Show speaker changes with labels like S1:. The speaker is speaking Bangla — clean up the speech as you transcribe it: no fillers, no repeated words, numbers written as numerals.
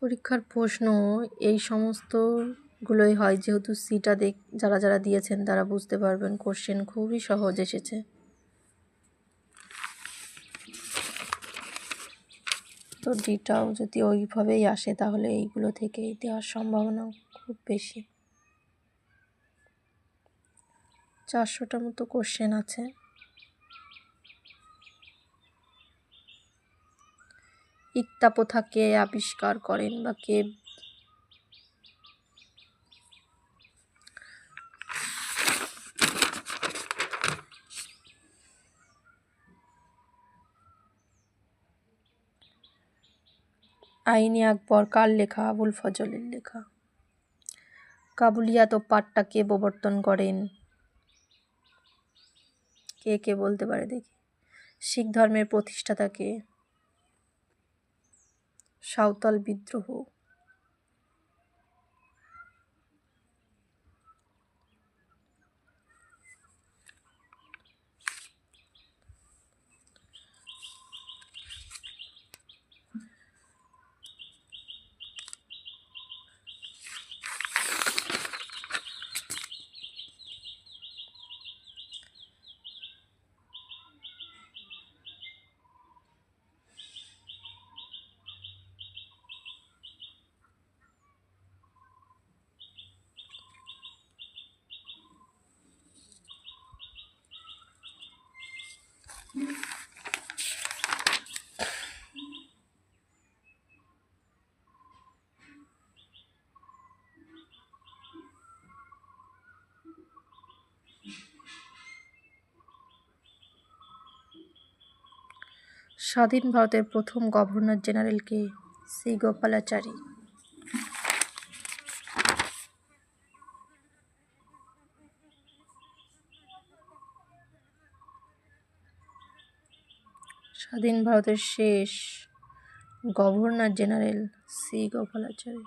S1: পরীক্ষার প্রশ্ন এই সমস্তগুলোই হয়, যেহেতু সিটা যারা যারা দিয়েছেন তারা বুঝতে পারবেন কোশ্চেন খুবই সহজ এসেছে। তো ডিটাও যদি ওইভাবেই আসে তাহলে এইগুলো থেকেই দেওয়ার সম্ভাবনা খুব বেশি। 400টা মতো কোশ্চেন আছে। ইক্তা প্রথা কে আবিষ্কার করেন বা কে আইনে আকবর কার লেখা? আবুল ফজলের লেখা। কাবুলিয়াত ও পাট্টা কে প্রবর্তন করেন? কে কে বলতে পারে দেখি? শিখ ধর্মের প্রতিষ্ঠাতা কে? সাঁওতাল বিদ্রোহ। স্বাধীন ভারতের প্রথম গভর্নর জেনারেল কে? শ্রী গোপালাচারী। স্বাধীন ভারতের শেষ গভর্নর জেনারেল শ্রী গোপালাচারী।